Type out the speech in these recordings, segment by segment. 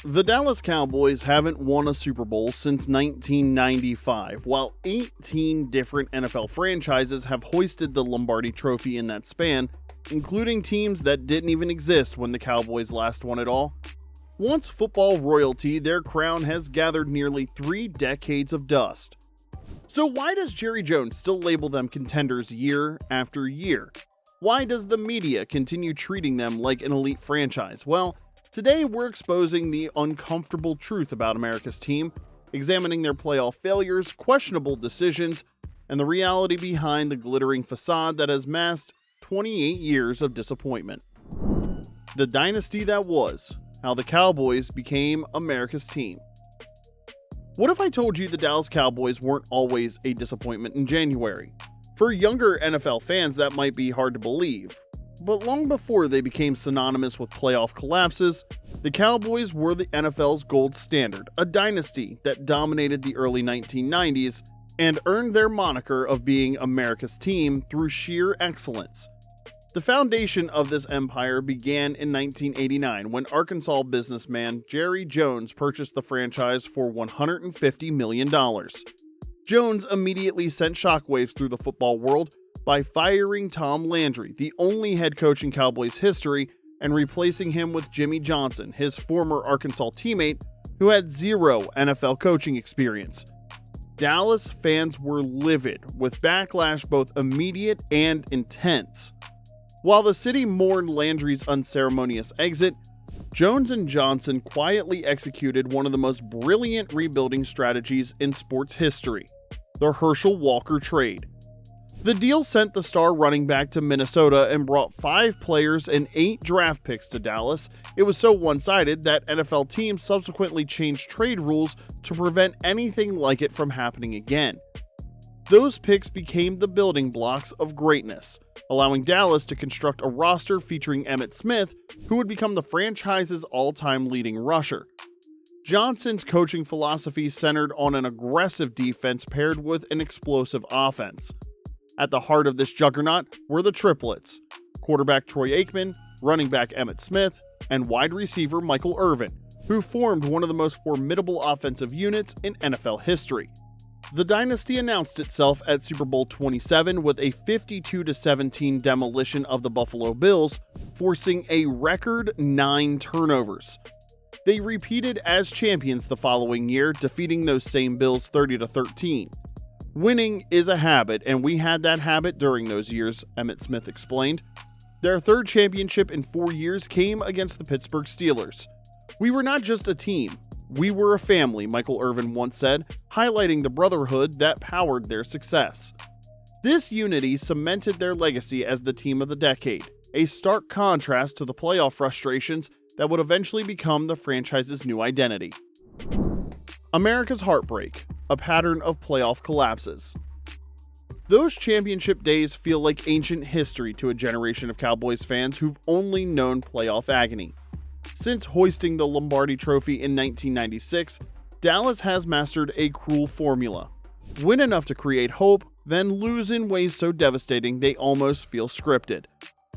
The Dallas Cowboys haven't won a Super Bowl since 1995, while 18 different NFL franchises have hoisted the Lombardi Trophy in that span, including teams that didn't even exist when the Cowboys last won it all. Once football royalty, their crown has gathered nearly 3 decades of dust. So why does Jerry Jones still label them contenders year after year? Why does the media continue treating them like an elite franchise? Well, today we're exposing the uncomfortable truth about America's team, examining their playoff failures, questionable decisions, and the reality behind the glittering facade that has masked 28 years of disappointment. The dynasty that was, how the Cowboys became America's team. What if I told you the Dallas Cowboys weren't always a disappointment in January? For younger NFL fans, that might be hard to believe. But long before they became synonymous with playoff collapses, the Cowboys were the NFL's gold standard, a dynasty that dominated the early 1990s and earned their moniker of being America's team through sheer excellence. The foundation of this empire began in 1989 when Arkansas businessman Jerry Jones purchased the franchise for $150 million. Jones immediately sent shockwaves through the football world by firing Tom Landry, the only head coach in Cowboys history, and replacing him with Jimmy Johnson, his former Arkansas teammate, who had 0 NFL coaching experience. Dallas fans were livid, with backlash both immediate and intense. While the city mourned Landry's unceremonious exit, Jones and Johnson quietly executed one of the most brilliant rebuilding strategies in sports history, the Herschel Walker trade. The deal sent the star running back to Minnesota and brought 5 players and 8 draft picks to Dallas. It was so one-sided that NFL teams subsequently changed trade rules to prevent anything like it from happening again. Those picks became the building blocks of greatness, allowing Dallas to construct a roster featuring Emmitt Smith, who would become the franchise's all-time leading rusher. Johnson's coaching philosophy centered on an aggressive defense paired with an explosive offense. At the heart of this juggernaut were the triplets: quarterback Troy Aikman, running back Emmitt Smith, and wide receiver Michael Irvin, who formed one of the most formidable offensive units in NFL history. The dynasty announced itself at Super Bowl 27 with a 52-17 demolition of the Buffalo Bills, forcing a record 9 turnovers. They repeated as champions the following year, defeating those same Bills 30-13. Winning is a habit, and we had that habit during those years, Emmitt Smith explained. Their 3rd championship in 4 years came against the Pittsburgh Steelers. We were not just a team. We were a family, Michael Irvin once said, highlighting the brotherhood that powered their success. This unity cemented their legacy as the team of the decade, a stark contrast to the playoff frustrations that would eventually become the franchise's new identity. America's heartbreak, a pattern of playoff collapses. Those championship days feel like ancient history to a generation of Cowboys fans who've only known playoff agony. Since hoisting the Lombardi Trophy in 1996, Dallas has mastered a cruel formula. Win enough to create hope, then lose in ways so devastating they almost feel scripted.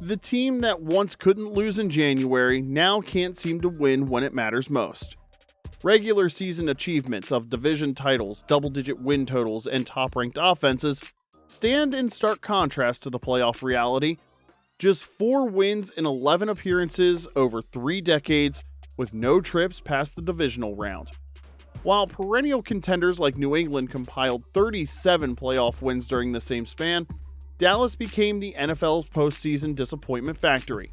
The team that once couldn't lose in January now can't seem to win when it matters most. Regular season achievements of division titles, double-digit win totals, and top-ranked offenses stand in stark contrast to the playoff reality. Just 4 wins in 11 appearances over 3 decades, with no trips past the divisional round. While perennial contenders like New England compiled 37 playoff wins during the same span, Dallas became the NFL's postseason disappointment factory.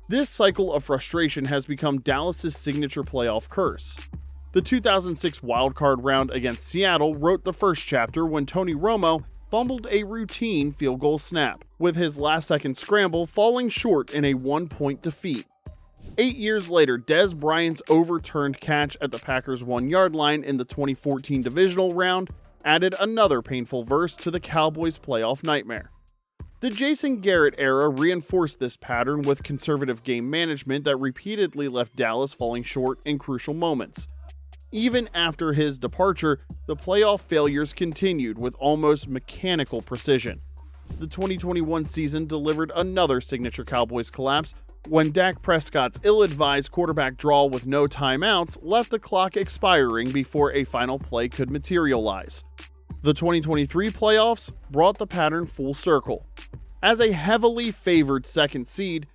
This cycle of frustration has become Dallas's signature playoff curse. The 2006 wildcard round against Seattle wrote the first chapter when Tony Romo fumbled a routine field goal snap, with his last-second scramble falling short in a 1-point defeat. 8 years later, Dez Bryant's overturned catch at the Packers' 1-yard line in the 2014 divisional round added another painful verse to the Cowboys' playoff nightmare. The Jason Garrett era reinforced this pattern with conservative game management that repeatedly left Dallas falling short in crucial moments. Even after his departure, the playoff failures continued with almost mechanical precision. The 2021 season delivered another signature Cowboys collapse when Dak Prescott's ill-advised quarterback draw with no timeouts left the clock expiring before a final play could materialize. The 2023 playoffs brought the pattern full circle. As a heavily favored second seed,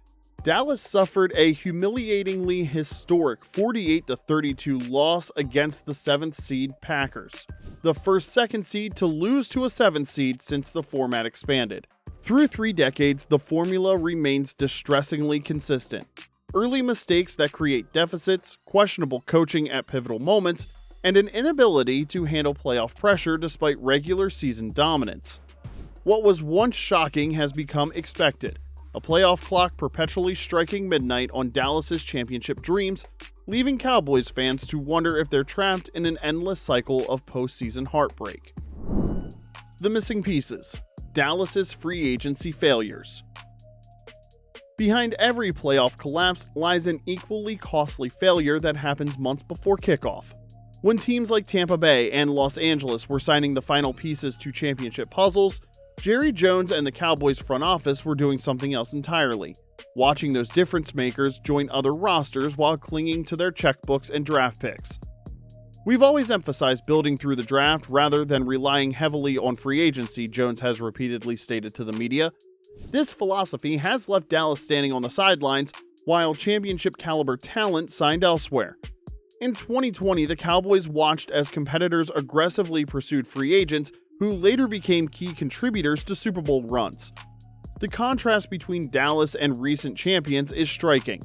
Dallas suffered a humiliatingly historic 48-32 loss against the 7th seed Packers, the first second seed to lose to a 7th seed since the format expanded. Through 3 decades, the formula remains distressingly consistent. Early mistakes that create deficits, questionable coaching at pivotal moments, and an inability to handle playoff pressure despite regular season dominance. What was once shocking has become expected. A playoff clock perpetually striking midnight on Dallas's championship dreams, leaving Cowboys fans to wonder if they're trapped in an endless cycle of postseason heartbreak. The missing pieces: Dallas's free agency failures. Behind every playoff collapse lies an equally costly failure that happens months before kickoff. When teams like Tampa Bay and Los Angeles were signing the final pieces to championship puzzles, Jerry Jones and the Cowboys front office were doing something else entirely, watching those difference makers join other rosters while clinging to their checkbooks and draft picks. We've always emphasized building through the draft rather than relying heavily on free agency, Jones has repeatedly stated to the media. This philosophy has left Dallas standing on the sidelines while championship caliber talent signed elsewhere. In 2020, the Cowboys watched as competitors aggressively pursued free agents who later became key contributors to Super Bowl runs. The contrast between Dallas and recent champions is striking.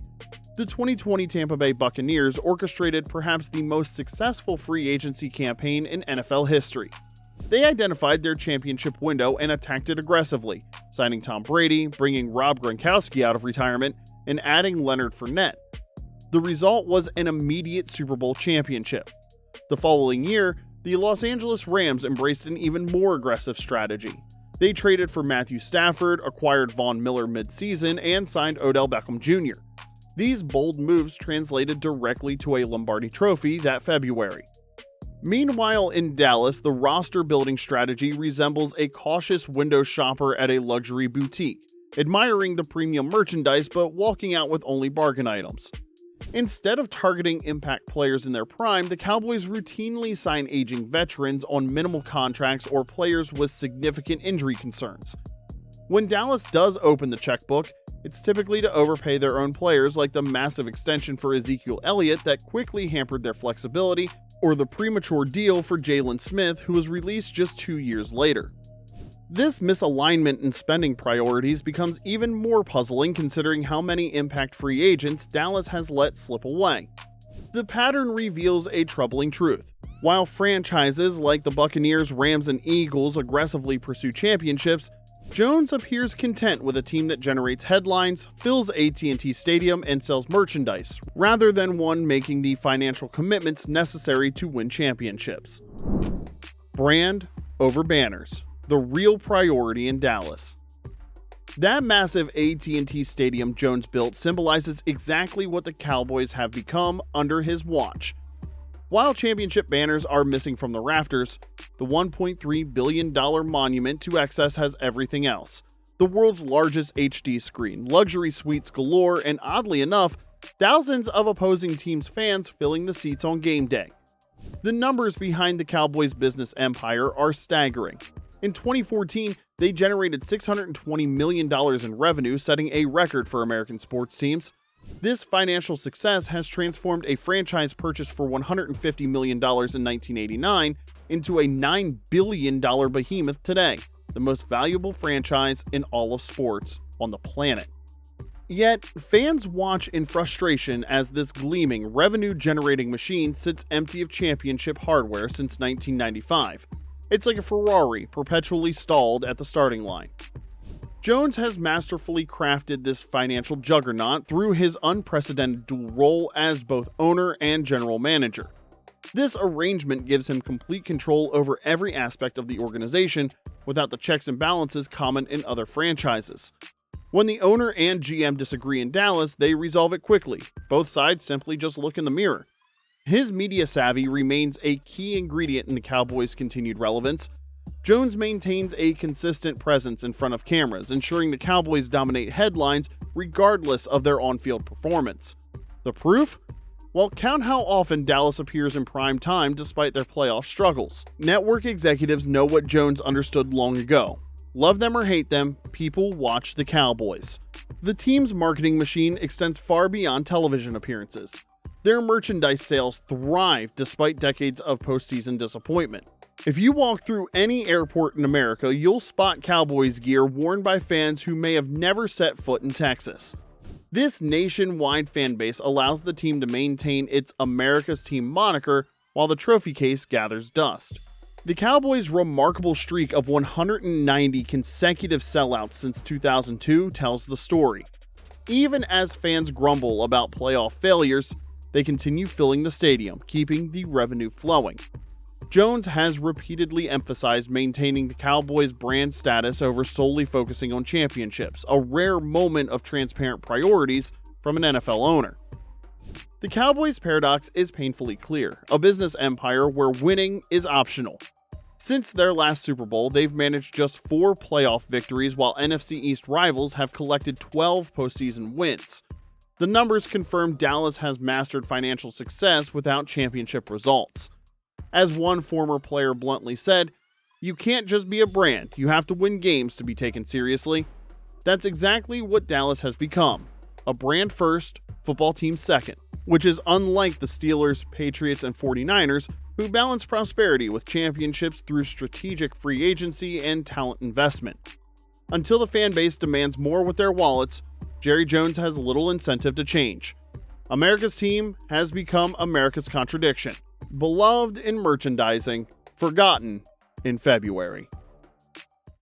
The 2020 Tampa Bay Buccaneers orchestrated perhaps the most successful free agency campaign in NFL history. They identified their championship window and attacked it aggressively, signing Tom Brady, bringing Rob Gronkowski out of retirement, and adding Leonard Fournette. The result was an immediate Super Bowl championship. The following year, the Los Angeles Rams embraced an even more aggressive strategy. They traded for Matthew Stafford, acquired Von Miller mid-season, and signed Odell Beckham Jr. These bold moves translated directly to a Lombardi Trophy that February. Meanwhile, in Dallas, the roster-building strategy resembles a cautious window shopper at a luxury boutique, admiring the premium merchandise but walking out with only bargain items. Instead of targeting impact players in their prime, the Cowboys routinely sign aging veterans on minimal contracts or players with significant injury concerns. When Dallas does open the checkbook, it's typically to overpay their own players, like the massive extension for Ezekiel Elliott that quickly hampered their flexibility, or the premature deal for Jalen Smith, who was released just 2 years later. This misalignment in spending priorities becomes even more puzzling considering how many impact free agents Dallas has let slip away. The pattern reveals a troubling truth. While franchises like the Buccaneers, Rams, and Eagles aggressively pursue championships, Jones appears content with a team that generates headlines, fills AT&T Stadium, and sells merchandise, rather than one making the financial commitments necessary to win championships. Brand over banners. The real priority in Dallas. That massive AT&T Stadium Jones built symbolizes exactly what the Cowboys have become under his watch. While championship banners are missing from the rafters, the $1.3 billion monument to excess has everything else. The world's largest HD screen, luxury suites galore, and oddly enough, thousands of opposing teams' fans filling the seats on game day. The numbers behind the Cowboys' business empire are staggering. In 2014, they generated $620 million in revenue, setting a record for American sports teams. This financial success has transformed a franchise purchased for $150 million in 1989 into a $9 billion behemoth today, the most valuable franchise in all of sports on the planet. Yet, fans watch in frustration as this gleaming, revenue-generating machine sits empty of championship hardware since 1995. It's like a Ferrari perpetually stalled at the starting line. Jones has masterfully crafted this financial juggernaut through his unprecedented dual role as both owner and general manager. This arrangement gives him complete control over every aspect of the organization without the checks and balances common in other franchises. When the owner and GM disagree in Dallas, they resolve it quickly. Both sides simply just look in the mirror. His media savvy remains a key ingredient in the Cowboys' continued relevance. Jones maintains a consistent presence in front of cameras, ensuring the Cowboys dominate headlines regardless of their on-field performance. The proof? Well, count how often Dallas appears in prime time despite their playoff struggles. Network executives know what Jones understood long ago. Love them or hate them, people watch the Cowboys. The team's marketing machine extends far beyond television appearances. Their merchandise sales thrive despite decades of postseason disappointment. If you walk through any airport in America, you'll spot Cowboys gear worn by fans who may have never set foot in Texas. This nationwide fan base allows the team to maintain its America's Team moniker while the trophy case gathers dust. The Cowboys' remarkable streak of 190 consecutive sellouts since 2002 tells the story. Even as fans grumble about playoff failures, they continue filling the stadium, keeping the revenue flowing. Jones has repeatedly emphasized maintaining the Cowboys' brand status over solely focusing on championships, a rare moment of transparent priorities from an NFL owner. The Cowboys' paradox is painfully clear, a business empire where winning is optional. Since their last Super Bowl, they've managed just 4 playoff victories, while NFC East rivals have collected 12 postseason wins. The numbers confirm Dallas has mastered financial success without championship results. As one former player bluntly said, "You can't just be a brand, you have to win games to be taken seriously." That's exactly what Dallas has become, a brand first, football team second, which is unlike the Steelers, Patriots, and 49ers, who balance prosperity with championships through strategic free agency and talent investment. Until the fan base demands more with their wallets, Jerry Jones has little incentive to change. America's Team has become America's contradiction, beloved in merchandising, forgotten in February.